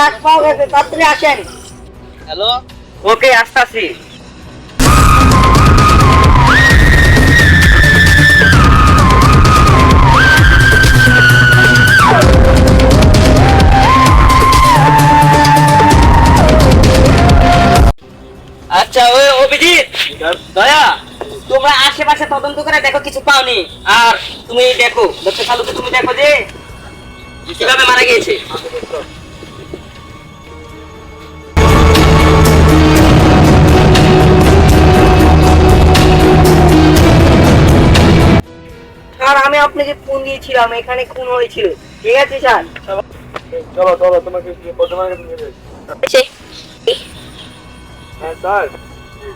লাশ পাওয়া গেছে, তাড়াতাড়ি আসেন। হ্যালো, ওকে আসতাছি। আচ্ছা ওই অভিজিৎ, দয়া, তোমরা আশেপাশে তদন্ত করে দেখো কিছু পাওনি। আর তুমি দেখো ডক্টর সালুকে, তুমি দেখো যে কিভাবে মারা গিয়েছে। স্যার আমি আপনাকে ফোন দিয়েছিলাম, এখানে খুন হয়েছিল। ঠিক আছে স্যার। চলো চলো, তোমাকে প্রথমে হ্যাঁ স্যার,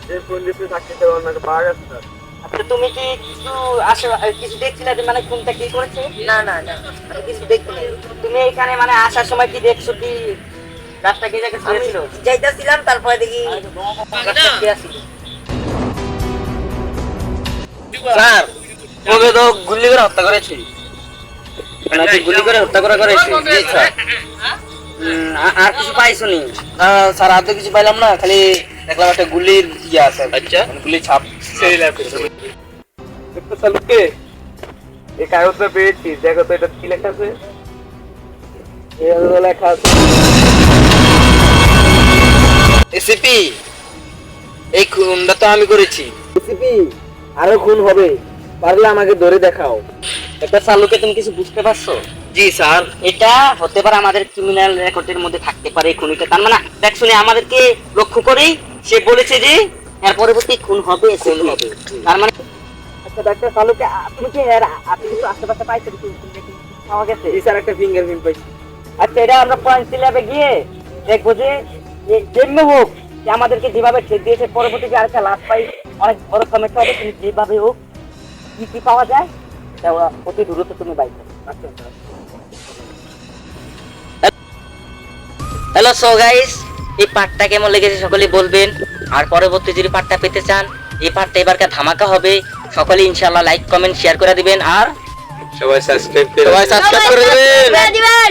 যে ফোন দিতে থাকতে ওনাকে পাওয়া গেছে স্যার। আচ্ছা তুমি কি কিছু কিছু দেখছিলে যে মানে কোনটা কি করেছে? না না না, আমি কিছু দেখিনি। তুমি এখানে মানে আসার সময় কি দেখছো, কি রাস্তা কি জায়গায় আমি ছিল? যাইতেছিলাম, তারপরে দেখি রাস্তা কে আসছিল। স্যার তোমাকে তো গুলি করে হত্যা করেছে, নাকি গুলি করে হত্যা করা করেছে? জি স্যার। আর কিছু পাইছনি? স্যার আর তো কিছু পাইলাম না, খালি দেখলাম একটা গুলির ইয়ে আছে। আচ্ছা, গুলির ছাপ। ডক্টর সালুকে এই কাগজটা পেয়েছি, দেখো তো এটা কি লেখা আছে। লেখা আছে এসিপি, এই খুনটা তো আমি করেছি। এসিপি আরো খুন হবে, পারলে আমাকে ধরে দেখাও। একটা সালুকে তুমি কিছু বুঝতে পারছো? জি স্যার। এটা হতে পারে আমাদের ক্রিমিনাল রেকর্ডের মধ্যে থাকতে পারে এই খুনিটা। তার মানে দেখ শুনে আমাদেরকে লক্ষ্য করেই সে বলেছে যে এর পরবর্তী খুন হবে। তার মানে আচ্ছা ডাক্তার সালুকে, আপনি কি আপনি কিছু আশেপাশে পাইছেন, কিছু পাওয়া গেছে? জি স্যার, একটা ফিঙ্গারপ্রিন্ট পাইছি। আচ্ছা এটা আমরা ফরেনসিক ল্যাবে গিয়ে দেখবো যে যেমনি হোক যে আমাদেরকে যেভাবে ঠেক দিয়েছে, পরবর্তী যে আরেকটা লাশ পাই অনেক বড় সমস্যা হবে। তুমি যেভাবে হোক কি কি পাওয়া যায় তা অতি দ্রুত তুমি বাইক। আচ্ছা স্যার। হ্যালো সো গাইস, এই পার্টটা কেমন লেগেছে সকলেই বলবেন। আর পরবর্তী যদি পার্টটা পেতে চান, এই পার্টটা এবারকার ধামাকা হবে। সকলে ইনশাআল্লাহ লাইক কমেন্ট শেয়ার করে দিবেন। আর সবাই সাবস্ক্রাইব করে দিবেন।